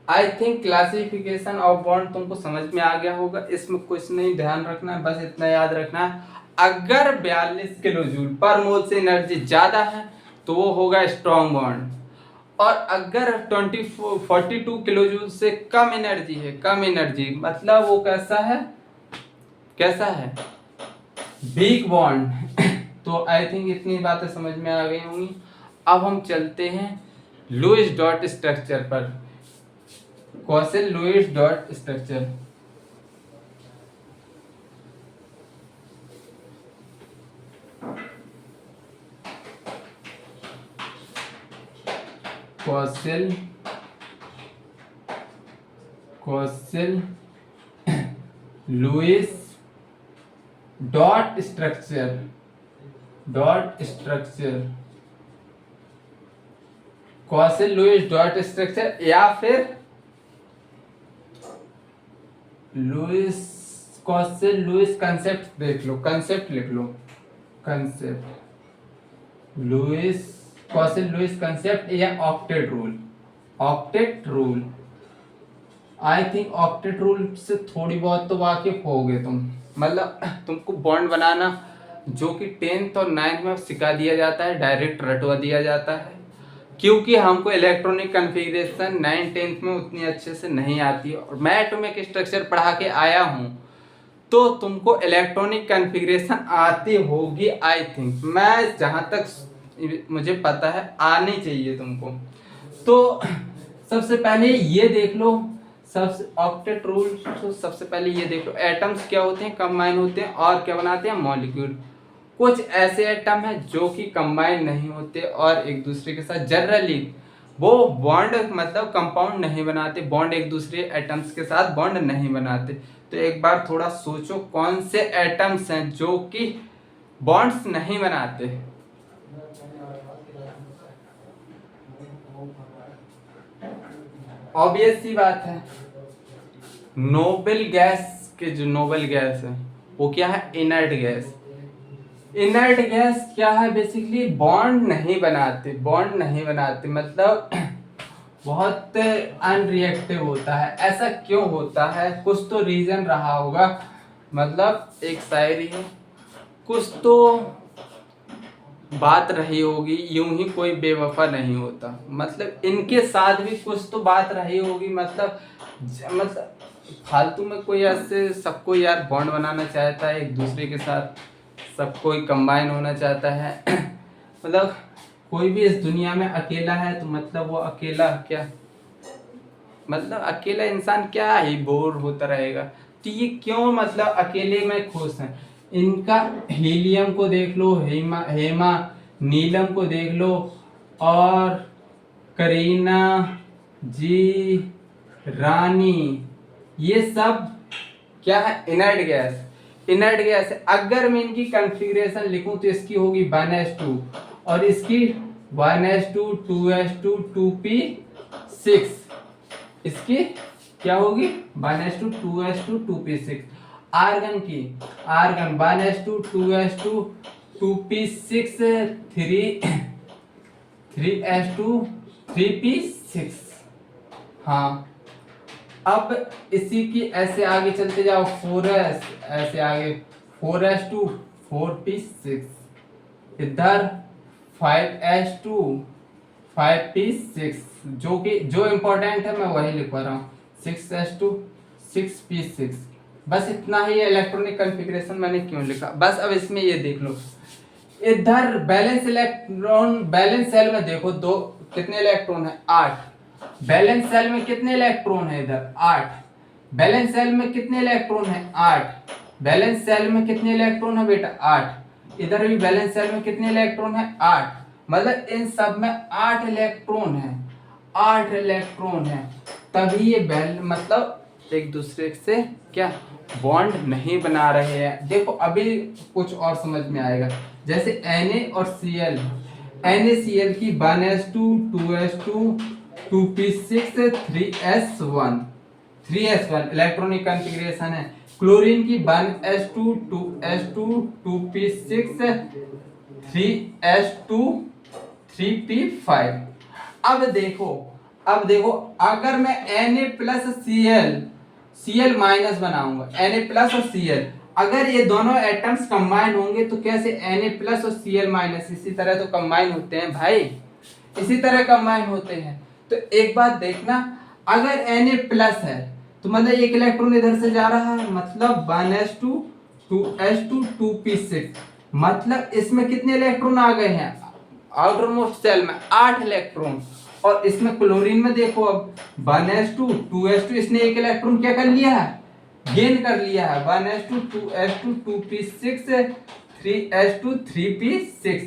I think classification of bond तुमको समझ में आ गया होगा। इसमें कुछ नहीं ध्यान रखना है, बस इतना याद रखना है, अगर 42 किलो जूल पर मोल से एनर्जी ज्यादा है तो वो होगा स्ट्रॉन्ग बॉन्ड। और अगर 42 किलो जूल से कम एनर्जी है, कम एनर्जी मतलब वो कैसा है? कैसा है? Weak bond. तो आई थिंक इतनी बातें समझ में आ गई होंगी। अब हम चलते हैं लुईस डॉट स्ट्रक्चर पर। Kaushal Lewis dot structure. Kaushal Lewis dot structure. Dot structure Kaushal Lewis dot structure, या फिर लुईस कौशल लुईस कंसेप्ट देख लो, कंसेप्ट लिख लो, कंसेप्ट लुईस कौशल लुईस कंसेप्ट या octet rule. Octet rule, I think octet rule से थोड़ी बहुत तो वाकिफ होगे तुम। मतलब तुमको बॉन्ड बनाना जो कि 10th और 9th में सिखा दिया जाता है, डायरेक्ट रटवा दिया जाता है, क्योंकि हमको इलेक्ट्रॉनिक कन्फिग्रेशन 9th-10th में उतनी अच्छे से नहीं आती है। और मैं एटॉमिक स्ट्रक्चर पढ़ा के आया हूँ, तो तुमको इलेक्ट्रॉनिक कन्फिग्रेशन आती होगी आई थिंक। मैं जहाँ तक मुझे पता है आनी चाहिए तुमको। तो सबसे पहले ये देख लो, सबसे ऑक्टेट रूल। तो सबसे पहले ये देख लो, एटम्स क्या होते हैं? कंबाइन होते हैं। और क्या बनाते हैं? मॉलिक्यूल। कुछ ऐसे एटम हैं जो कि कंबाइन नहीं होते और एक दूसरे के साथ जनरली वो बॉन्ड मतलब कंपाउंड नहीं बनाते, बॉन्ड एक दूसरे एटम्स के साथ बॉन्ड नहीं बनाते। तो एक बार थोड़ा सोचो कौन से एटम्स हैं जो कि बॉन्ड्स नहीं बनाते। ऑब्वियस सी बात है, नोबल गैस के जो नोबल गैस है वो क्या है? Inert gas. इनर्ट गैस क्या है? बेसिकली बॉन्ड नहीं बनाते, बॉन्ड नहीं बनाते मतलब बहुत अनरिएक्टिव होता है। ऐसा क्यों होता है? कुछ तो रीजन रहा होगा। मतलब एक शायरी है, कुछ तो बात रही होगी, यूं ही कोई बेवफा नहीं होता। मतलब इनके साथ भी कुछ तो बात रही होगी। मतलब फालतू में कोई ऐसे सबको यार बॉन्ड बनाना चाहता है एक दूसरे के साथ, सब कोई कंबाइन होना चाहता है। मतलब कोई भी इस दुनिया में अकेला है तो मतलब वो अकेला क्या, मतलब अकेला इंसान क्या ही बोर होता रहेगा। तो ये क्यों मतलब अकेले में खुश हैं? इनका हीलियम को देख लो, हेमा नीलम को देख लो, और करीना जी, रानी, ये सब क्या है? Inert gas. इनर्ट गैस है। अगर मैं इनकी कॉन्फ़िगरेशन लिखूं तो इसकी होगी 1s2 और इसकी 1s2 2s2 2p6, इसकी क्या होगी 1s2 2s2 2p6। आर्गन की argon 1s2 2s2 2p6 3s2 3p6। हाँ, अब इसी की ऐसे आगे चलते जाओ 4s, ऐसे आगे 4s2 4p6, इधर 5s2 5p6, जो इम्पोर्टेंट है मैं वही लिखवा रहा हूँ, 6s2 6p6। बस इतना ही इलेक्ट्रॉनिक कॉन्फ़िगरेशन मैंने क्यों लिखा। बस अब इसमें ये देख लो, इधर बैलेंस इलेक्ट्रॉन, बैलेंस सेल में देखो दो कितने इलेक्ट्रॉन है 8, बैलेंस सेल में कितने इलेक्ट्रॉन है इधर 8, बैलेंस सेल में कितने इलेक्ट्रॉन है 8, बैलेंस सेल में कितने इलेक्ट्रॉन है बेटा 8, इधर भी बैलेंस सेल में कितने इलेक्ट्रॉन है 8, मतलब इन सब में 8 इलेक्ट्रॉन है, 8 इलेक्ट्रॉन है, तभी ये मतलब एक दूसरे से क्या बॉन्ड नहीं बना रहे हैं। देखो अभी कुछ और समझ में आएगा, जैसे Na और Cl, NaCl की 1s2 2s2 2p6 3s1 electronic configuration है। क्लोरीन की 1s2 2s2 2p6 3s2 3p5। अब देखो अगर मैं Na प्लस Cl माइनस बनाऊंगा, Na प्लस और Cl, अगर ये दोनों एटम्स कंबाइन होंगे तो कैसे Na प्लस और Cl माइनस इसी तरह तो कंबाइन होते हैं भाई, इसी तरह कंबाइन होते हैं। तो एक बात देखना, अगर Na प्लस है तो मतलब एक इलेक्ट्रॉन इधर से जा रहा है, मतलब 1s2 2s2 2p6, मतलब इसमें कितने इलेक्ट्रॉन आ गए हैं आउटर मोस्ट सेल में 8 इलेक्ट्रॉन। और इसमें क्लोरीन में देखो अब 1s2 2s2, इसने एक इलेक्ट्रॉन क्या कर लिया है गेन कर लिया है, 1s2 2s2 2p6 3s2 3p6।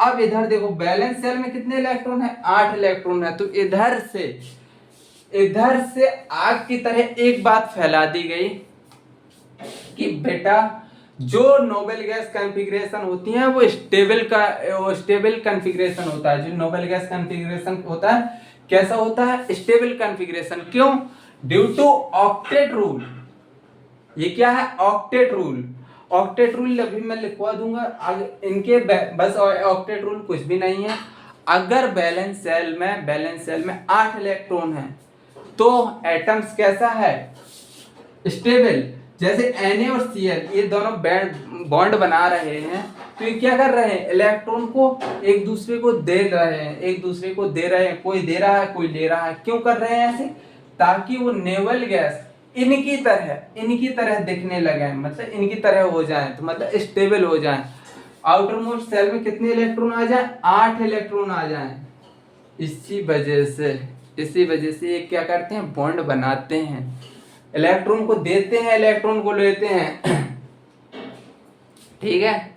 अब इधर देखो बैलेंस सेल में कितने इलेक्ट्रॉन है 8 इलेक्ट्रॉन है। तो इधर से आग की तरह एक बात फैला दी गई कि बेटा जो नोबल गैस कॉन्फ़िगरेशन होती है वो स्टेबल कॉन्फ़िगरेशन होता है। जो नोबल गैस कॉन्फ़िगरेशन होता है कैसा होता है स्टेबल कॉन्फ़िगरेशन। क्यों? Due to octet rule. ये क्या है ऑक्टेट रूल। ऑक्टेट रूल अभी मैं लिखवा दूंगा इनके बस ऑक्टेट रूल कुछ भी नहीं है। अगर बैलेंस सेल में 8 इलेक्ट्रॉन है तो एटम्स कैसा है स्टेबल। जैसे Na और Cl ये दोनों बॉन्ड बना रहे हैं तो ये क्या कर रहे हैं इलेक्ट्रॉन को एक दूसरे को दे रहे हैं, कोई दे रहा है कोई ले रहा है। क्यों कर रहे हैं ऐसे? ताकि वो नेवल गैस इनकी तरह दिखने लगे, मतलब इनकी तरह हो जाए, तो मतलब स्टेबल हो जाए। आउटर मोस्ट सेल में कितने इलेक्ट्रॉन आ जाए 8 इलेक्ट्रॉन आ जाए। इसी वजह से ये क्या करते हैं बॉन्ड बनाते हैं, इलेक्ट्रॉन को देते हैं इलेक्ट्रॉन को लेते हैं। ठीक है,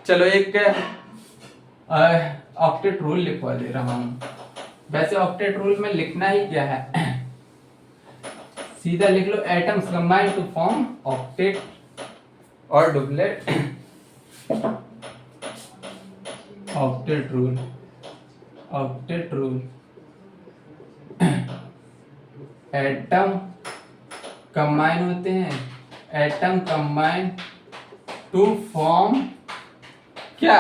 चलो एक ऑक्टेट रूल लिखवा दे रहा हूं। वैसे ऑक्टेट रूल में लिखना ही क्या है सीधा लिख लो, atoms combine to form octet और duplet. Octet rule atom combine होते हैं, एटम कंबाइन टू फॉर्म क्या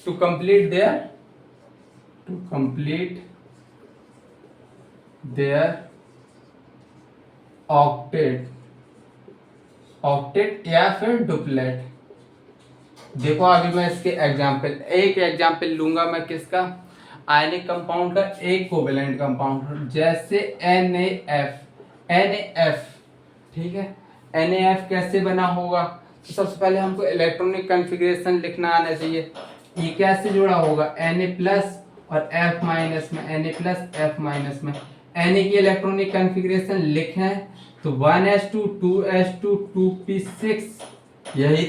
टू कंप्लीट देयर ऑक्टेट या फिर डुप्लेट। देखो अभी मैं इसके एक एग्जांपल लूंगा मैं किसका आयनिक कंपाउंड का, एक कोवेलेंट कंपाउंड जैसे NaF। ठीक है, NaF कैसे बना होगा? तो सबसे पहले हमको इलेक्ट्रॉनिक कॉन्फ़िगरेशन लिखना आना चाहिए। ये कैसे जुड़ा होगा Na प्लस और F माइनस में, Na प्लस F माइनस में। Na की इलेक्ट्रॉनिक कॉन्फ़िगरेशन लिखें तो 1s2 2s2 2p6 यही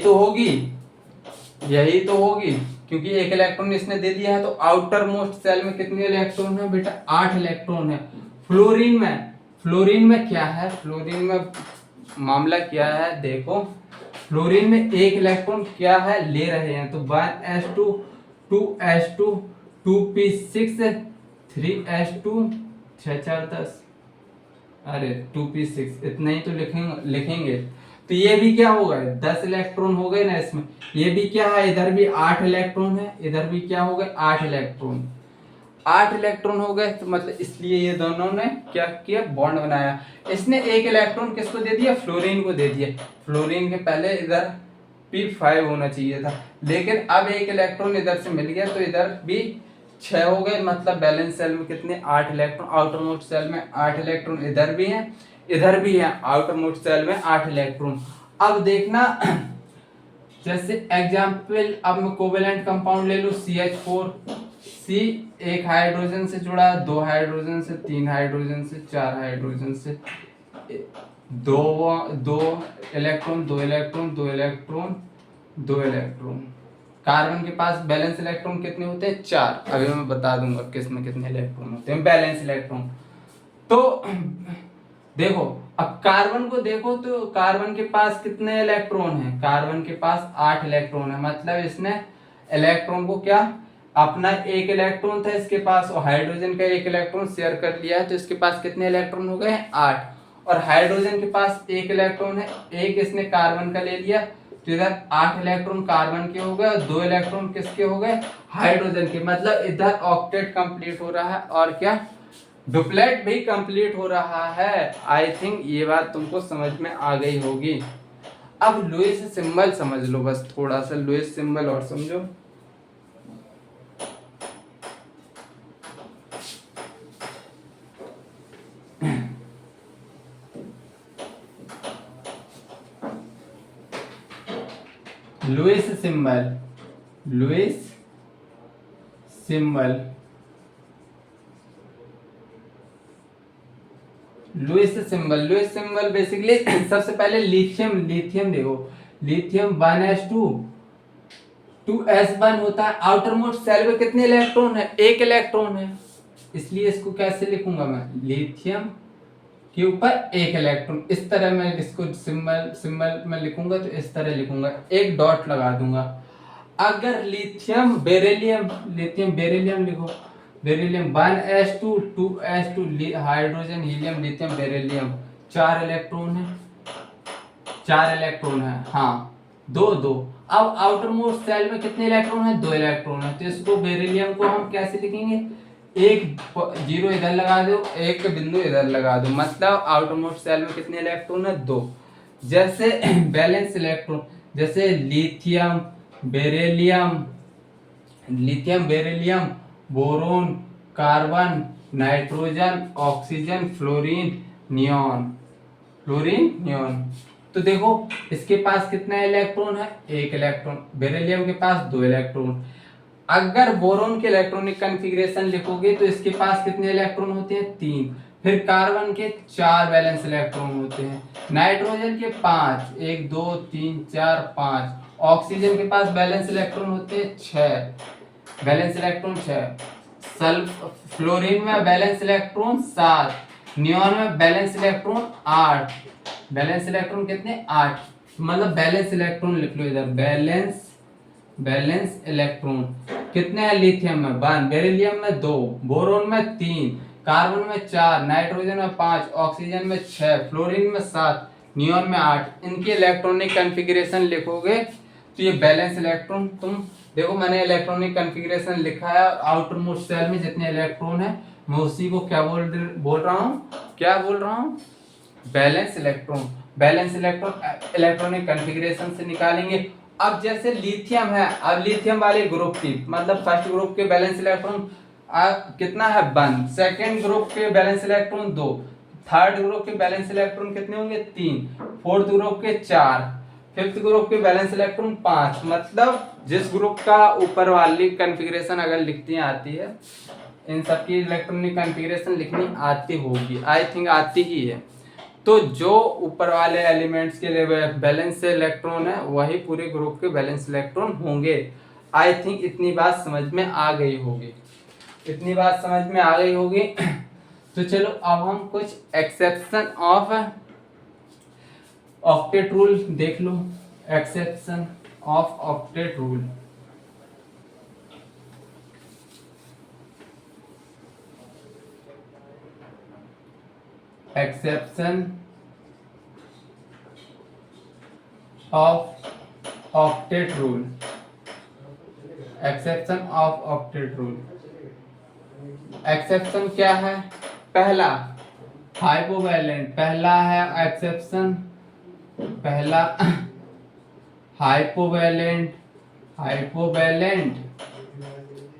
तो होगी क्योंकि एक इलेक्ट्रॉन इसने दे दिया है। तो आउटर मोस्ट सेल में कितने इलेक्ट्रॉन है बेटा 8 इलेक्ट्रॉन है। फ्लोरीन में क्या है, फ्लोरीन में मामला क्या है देखो, फ्लोरीन में एक इलेक्ट्रॉन क्या है ले रहे हैं तो 1s2 2s2 2p6 3s2 6 4 10। अरे 2p6 इतना ही तो लिखेंगे। तो ये भी क्या हो गए 10 इलेक्ट्रॉन हो गए ना इसमें। ये भी क्या है इधर भी 8 इलेक्ट्रॉन है, इधर भी क्या हो गए 8 इलेक्ट्रॉन। 8 इलेक्ट्रॉन हो गए तो मतलब इसलिए ये दोनों ने क्या किया बॉन्ड बनाया। इसने एक इलेक्ट्रॉन किसको दे दिया फ्लोरीन को दे दिया। फ्लोरीन के पहले इधर p5 होना चाहिए था, लेकिन अब एक इलेक्ट्रॉन इधर से मिल गया तो इधर भी 6 हो गए। मतलब बैलेंस सेल में कितने 8 इलेक्ट्रॉन, आउटर मोस्ट सेल में 8 इलेक्ट्रॉन, इधर भी है इधर भी है आउटर मोस्ट सेल में 8 इलेक्ट्रॉन। अब देखना जैसे एग्जाम्पल अब मैं कोवेलेंट कंपाउंड ले लूं CH4, C एक हाइड्रोजन से जुड़ा है, 2 हाइड्रोजन से, 3 हाइड्रोजन से, 4 हाइड्रोजन से, दो दो electron 2 electron 2 electron 2 electron. Carbon के पास बैलेंस इलेक्ट्रॉन कितने होते हैं 4। अभी मैं बता दूंगा किसमें कितने इलेक्ट्रॉन होते हैं बैलेंस इलेक्ट्रॉन। तो देखो अब कार्बन को देखो तो कार्बन के पास कितने इलेक्ट्रॉन हैं, कार्बन के पास 8 इलेक्ट्रॉन है। मतलब इसने इलेक्ट्रॉन को क्या अपना एक इलेक्ट्रॉन था इसके पास और हाइड्रोजन का एक इलेक्ट्रॉन शेयर कर लिया है, तो इसके पास कितने इलेक्ट्रॉन हो गए 8। और हाइड्रोजन के पास एक इलेक्ट्रॉन है, एक इसने कार्बन का ले लिया तो इधर 8 इलेक्ट्रॉन कार्बन के हो गए और 2 इलेक्ट्रॉन किसके हो गए हाइड्रोजन के। मतलब इधर ऑक्टेट कंप्लीट हो रहा है और क्या डुप्लेट भी कंप्लीट हो रहा है। आई थिंक ये बात तुमको समझ में आ गई होगी। अब लुईस सिंबल समझ लो, बस थोड़ा सा लुईस सिंबल और समझो। Lewis symbol, Lewis symbol, Lewis symbol, Lewis symbol basically सबसे पहले लिथियम, लिथियम देखो लिथियम 1s2 2s1 होता है। आउटर मोस्ट सेल में कितने इलेक्ट्रॉन है एक इलेक्ट्रॉन है, इसलिए इसको कैसे लिखूंगा मैं लिथियम के ऊपर एक इलेक्ट्रॉन। इस तरह मैं इसको सिंबल सिंबल में लिखूंगा तो इस तरह लिखूंगा, एक डॉट लगा दूंगा। अगर लिथियम बेरिलियम, लिथियम बेरिलियम लिखो, beryllium 1s2 2s2 hydrogen helium lithium beryllium 4 electron है, 4 इलेक्ट्रॉन है हाँ 2 2। अब आउटर मोस्ट सेल में कितने इलेक्ट्रॉन है 2 इलेक्ट्रॉन है, तो इसको बेरिलियम को हम कैसे लिखेंगे एक जीरो इधर लगा दो एक बिंदु इधर लगा दो, मतलब आउटर मोस्ट सेल में कितने इलेक्ट्रॉन है 2। जैसे बैलेंस इलेक्ट्रॉन जैसे lithium beryllium, lithium beryllium boron carbon nitrogen oxygen fluorine neon, fluorine neon. तो देखो इसके पास कितना इलेक्ट्रॉन है एक इलेक्ट्रॉन, बेरिलियम के पास 2 इलेक्ट्रॉन। अगर बोरोन के इलेक्ट्रॉनिक कॉन्फ़िगरेशन लिखोगे तो इसके पास कितने इलेक्ट्रॉन होते हैं 3। फिर कार्बन के 4 वैलेंस इलेक्ट्रॉन होते हैं, नाइट्रोजन के 5 1 2 3 4 5, ऑक्सीजन के पास बैलेंस इलेक्ट्रॉन होते हैं 6 बैलेंस इलेक्ट्रॉन 6, सल्फ फ्लोरीन में बैलेंस इलेक्ट्रॉन 7, नियॉन में बैलेंस इलेक्ट्रॉन 8। बैलेंस इलेक्ट्रॉन कितने 8, मतलब बैलेंस इलेक्ट्रॉन लिख लो इधर बैलेंस, बैलेंस इलेक्ट्रॉन कितने हैं लिथियम में 1, बेरिलियम में 2, बोरोन में 3, कार्बन में 4, नाइट्रोजन में 5, ऑक्सीजन में 6, फ्लोरीन में 7, नियॉन में 8। इनके इलेक्ट्रॉनिक कॉन्फ़िगरेशन लिखोगे तो ये बैलेंस इलेक्ट्रॉन, तुम देखो मैंने इलेक्ट्रॉनिक कॉन्फ़िगरेशन लिखा है, आउटर मोस्ट सेल में जितने इलेक्ट्रॉन है मैं उसी को क्या बोल रहा हूँ क्या बोल रहा हूँ balance electron. Balance electron electronic configuration से निकालेंगे। अब जैसे लिथियम है, अब लिथियम वाले ग्रुप की मतलब फर्स्ट ग्रुप के बैलेंस इलेक्ट्रॉन कितना है 1, सेकेंड ग्रुप के बैलेंस इलेक्ट्रॉन 2, थर्ड ग्रुप के बैलेंस इलेक्ट्रॉन कितने होंगे 3, फोर्थ ग्रुप के 4, फिफ्थ ग्रुप के बैलेंस इलेक्ट्रॉन 5। मतलब जिस ग्रुप का ऊपर वाली कॉन्फ़िगरेशन अगर लिखती आती है, इन सबकी इलेक्ट्रॉनिक कॉन्फ़िगरेशन लिखनी आती होगी, आई थिंक आती ही है। तो जो ऊपर वाले एलिमेंट्स के लिए बैलेंस इलेक्ट्रॉन है वही पूरे ग्रुप के बैलेंस इलेक्ट्रॉन होंगे। आई थिंक इतनी बात समझ में आ गई होगी, इतनी बात समझ में आ गई होगी। तो चलो अब हम कुछ एक्सेप्शन ऑफ ऑक्टेट रूल देख लो। Exception of octet rule, exception of octet rule, exception of octet rule. Exception क्या है? पहला हाइपोवैलेंट, पहला है एक्सेप्शन, पहला हाइपोवैलेंट, हाइपोवैलेंट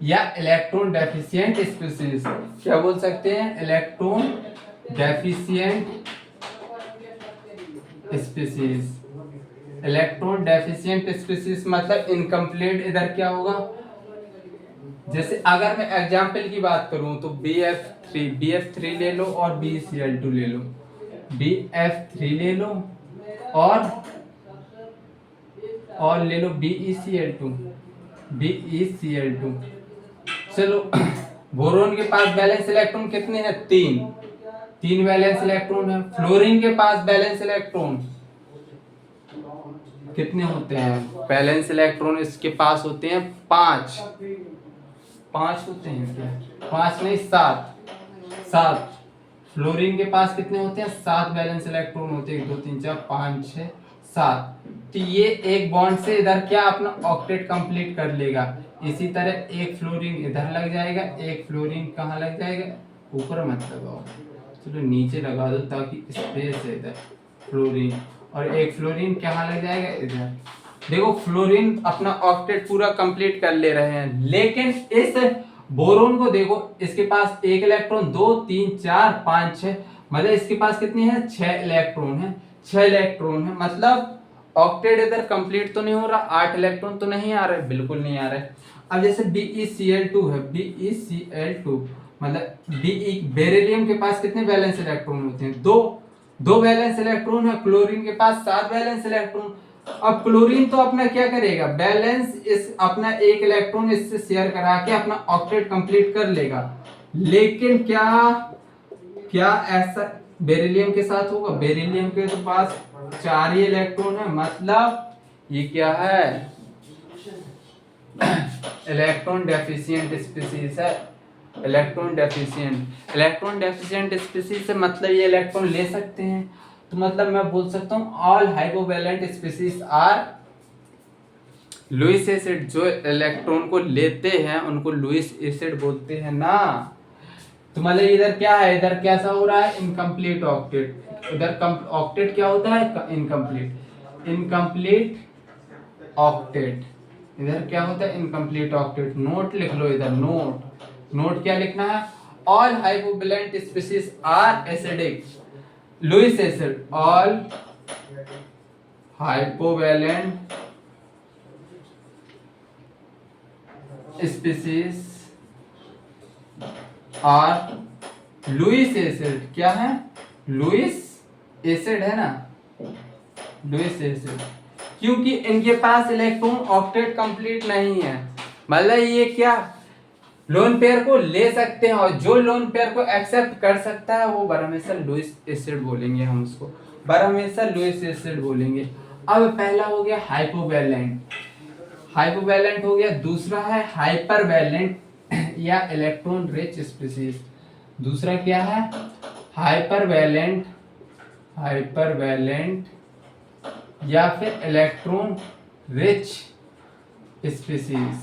या इलेक्ट्रॉन डेफिशिएंट स्पीशीज। क्या बोल सकते हैं? Electron deficient species. Electron deficient species मतलब इनकम्प्लीट। इधर क्या होगा? जैसे अगर मैं एग्जाम्पल की बात करूं तो BF3 ले लो और BeCl2 ले लो, BF3 ले लो और ले लो BeCl2। चलो बोरोन के पास बैलेंस इलेक्ट्रॉन कितने हैं? 3 बैलेंस इलेक्ट्रॉन है। फ्लोरीन के पास बैलेंस इलेक्ट्रॉन कितने होते हैं? बैलेंस इलेक्ट्रॉन इसके पास होते हैं 5 होते हैं क्या? 5 नहीं, 7। फ्लोरीन के पास कितने होते हैं? 7 बैलेंस इलेक्ट्रॉन होते हैं। 1 2 3 4 5 6 7। तो ये एक बॉन्ड से इधर क्या अपना ऑक्टेट कंप्लीट कर लेगा। इसी तरह एक फ्लोरीन इधर लग जाएगा, एक फ्लोरीन कहाँ लग जाएगा? ऊपर मत लगाओ, चलो नीचे लगा दो ताकि स्पेस है इधर फ्लोरीन, और एक फ्लोरीन कहाँ लग जाएगा? इधर। देखो फ्लोरीन अपना ऑक्टेट पूरा कंप्लीट कर ले रहे हैं, लेकिन इस बोरोन को देखो, इसके पास 1 इलेक्ट्रॉन 2 3 4 5 6, मतलब इसके पास कितनी है? 6 इलेक्ट्रॉन है। 6 इलेक्ट्रॉन है मतलब ऑक्टेट इधर कंप्लीट तो नहीं हो रहा। 8 इलेक्ट्रॉन तो नहीं आ रहे, बिल्कुल नहीं आ रहे। अब जैसे BeCl2 है, BeCl2 मतलब बेरिलियम के पास कितने बैलेंस इलेक्ट्रॉन होते हैं? 2 बैलेंस इलेक्ट्रॉन है। क्लोरीन के पास 7 बैलेंस इलेक्ट्रॉन। अब क्लोरीन तो अपना क्या करेगा? बैलेंस इस अपना 1 इलेक्ट्रॉन इससे शेयर करा के अपना ऑक्टेट कंप्लीट कर लेगा, लेकिन क्या ऐसा बेरिलियम के साथ होगा? बेरिलियम के तो पास 4 ही इलेक्ट्रॉन है, मतलब ये क्या है? इलेक्ट्रॉन डेफिशिएंट स्पीशीज है। इलेक्ट्रॉन डेफिशिएंट स्पीशीज से मतलब ये इलेक्ट्रॉन ले सकते हैं। तो मतलब मैं बोल सकता हूँ all hypovalent species are Lewis acid. जो इलेक्ट्रॉन को लेते हैं उनको लुईस एसिड बोलते हैं ना। तो मतलब इधर क्या है? इधर कैसा हो रहा है? Incomplete octet. इधर ऑक्टेट क्या होता है? Incomplete octet. इधर क्या होता है? Incomplete octet. नोट लिख लो इधर, नोट क्या लिखना है? All hypovalent species are acidic. Lewis acid, all hypovalent species are Lewis acid. क्या है? लुईस एसिड है ना, लुईस एसिड। क्योंकि इनके पास इलेक्ट्रॉन ऑक्टेट कंप्लीट नहीं है, मतलब ये क्या लोन पेयर को ले सकते हैं, और जो लोन पेयर को एक्सेप्ट कर सकता है वो हमेशा लुईस एसिड बोलेंगे। हम उसको हमेशा लुईस एसिड बोलेंगे। अब पहला हो गया हाइपोवैलेंट हो गया। दूसरा है हाइपरवैलेंट या इलेक्ट्रॉन रिच स्पीशीज। दूसरा क्या है? हाइपरवैलेंट या फिर electron rich species.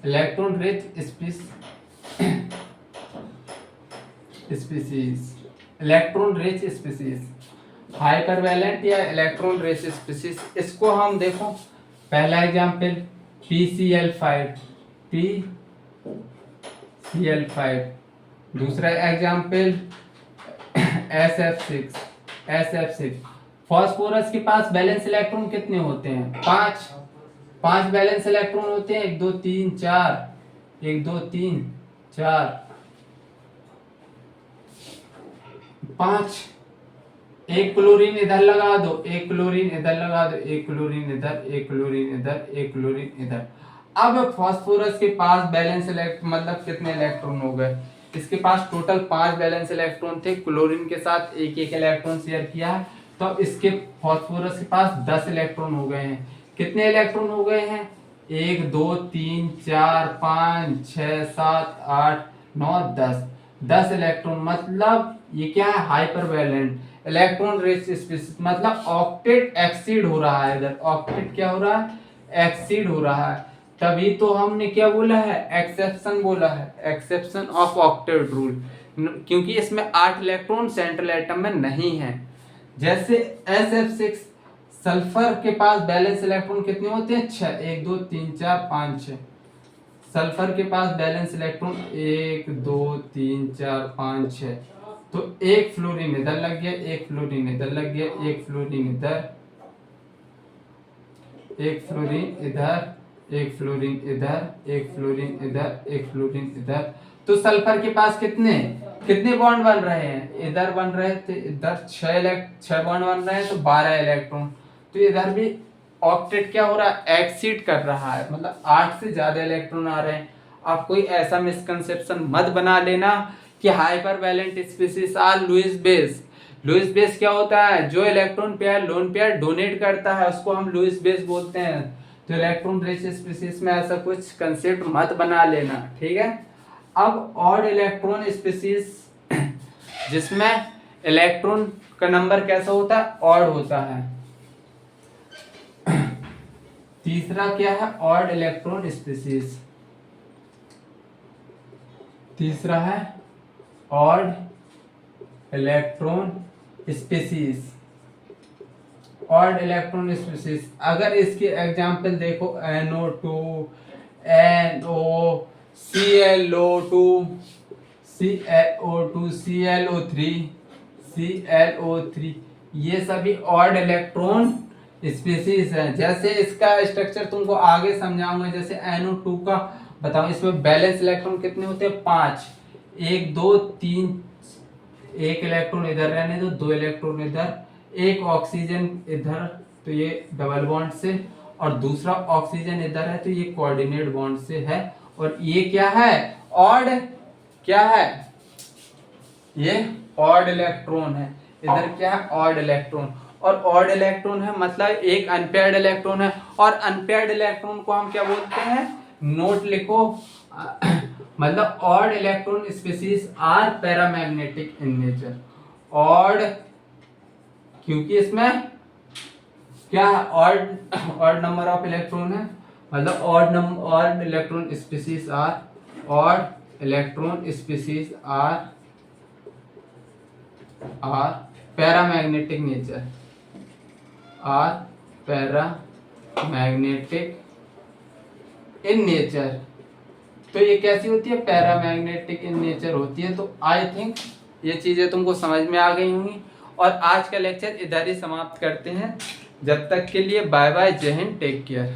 Electron rich species, hypervalent या इलेक्ट्रॉन रिच स्पीशीज। इसको हम देखो, पहला एग्जांपल PCl5। दूसरा एग्जांपल SF6। फास्फोरस के पास बैलेंस इलेक्ट्रॉन कितने होते हैं? 5 बैलेंस इलेक्ट्रॉन होते हैं। 1 2 3 4 5। एक क्लोरीन इधर लगा दो, एक क्लोरीन इधर लगा दो, एक क्लोरीन इधर, एक क्लोरीन इधर, एक क्लोरीन इधर। अब फास्फोरस के पास बैलेंस इलेक्ट्रॉन मतलब कितने इलेक्ट्रॉन हो गए? इसके पास टोटल 5 बैलेंस इलेक्ट्रॉन थे। क्लोरीन के साथ एक इलेक्ट्रॉन शेयर किया है, तो इसके फास्फोरस के पास 10 इलेक्ट्रॉन हो गए हैं। कितने इलेक्ट्रॉन हो गए हैं? 1 2 3 4 5 6 7 8 9 10। 10 इलेक्ट्रॉन, मतलब ये क्या है, hypervalent electron rich species, मतलब ऑक्टेट एक्सीड हो रहा है इधर, ऑक्टेट क्या हो रहा है, एक्सीड हो रहा है। तभी तो हमने क्या बोला है, एक्सेप्शन बोला है, एक्सेप्शन ऑफ ऑक्टेट रूल, क्योंकि इसमें 8 इलेक्ट्रॉन सेंट्रल एटम में नहीं है। जैसे SF6 सल्फर के पास बैलेंस इलेक्ट्रॉन कितने होते हैं, 6, 1 2 3 4 5 6। सल्फर के पास बैलेंस इलेक्ट्रॉन 1 2 3 4 5 6, तो एक फ्लोरीन इधर लग गया, एक फ्लोरीन इधर लग गया, एक फ्लोरीन इधर, एक फ्लोरीन इधर, एक फ्लोरीन इधर, एक फ्लोरीन इधर, एक फ्लोरीन इधर। तो सल्फर के पास कितने कितने बॉन्ड बन रहे हैं, इधर बन रहे थे, इधर 6 बॉन्ड बन रहे हैं, तो 12 इलेक्ट्रॉन। तो इधर भी ऑक्टेट क्या हो रहा है, एक्सीड कर रहा है, मतलब 8 से ज्यादा इलेक्ट्रॉन आ रहे हैं। आप कोई ऐसा मिसकंसेप्शन मत बना लेना कि hypervalent species are Lewis base. Lewis base क्या होता है, जो electron pair lone pair donate करता है उसको हम लुईस बेस बोलते हैं। तो इलेक्ट्रॉन रिच स्पीशीज में ऐसा कुछ कंसेप्ट मत बना लेना, ठीक है। अब ऑड इलेक्ट्रॉन स्पीशीज जिसमें इलेक्ट्रॉन का नंबर कैसा होता है, ऑड होता है। तीसरा क्या है, ऑड इलेक्ट्रॉन स्पीशीज, तीसरा है odd electron species, odd electron species. अगर इसके एग्जांपल देखो, NO2, NO, ClO2, ClO2, ClO3, ClO3, ये सभी ऑड इलेक्ट्रॉन स्पीशीज हैं। जैसे इसका स्ट्रक्चर तुमको आगे समझाऊंगा, जैसे NO2 का बताओ, इसमें बैलेंस इलेक्ट्रॉन कितने होते हैं, 5, 1 2 3, एक इलेक्ट्रॉन इधर रहने दो, 2 इलेक्ट्रॉन इधर, एक ऑक्सीजन इधर, तो ये डबल बॉन्ड से, और दूसरा ऑक्सीजन इधर है, तो ये कोऑर्डिनेट बॉन्ड से है। और ये क्या है, ऑड, क्या है, ये ऑड इलेक्ट्रॉन है, इधर क्या है, ऑड इलेक्ट्रॉन। और ऑड इलेक्ट्रॉन है मतलब एक अनपेयर्ड इलेक्ट्रॉन है, और अनपेयर्ड इलेक्ट्रॉन को हम क्या बोलते हैं, नोट लिखो, मतलब odd electron species are paramagnetic in nature. Odd क्योंकि इसमें क्या है, ऑड नंबर ऑफ इलेक्ट्रॉन है, मतलब odd electron species are, odd electron species are paramagnetic nature, are paramagnetic in nature. तो ये कैसी होती है, पैरामैग्नेटिक इन नेचर होती है। तो आई थिंक ये चीजें तुमको समझ में आ गई होंगी, और आज का लेक्चर इधर ही समाप्त करते हैं। जब तक के लिए बाय बाय, जय हिंद, टेक केयर।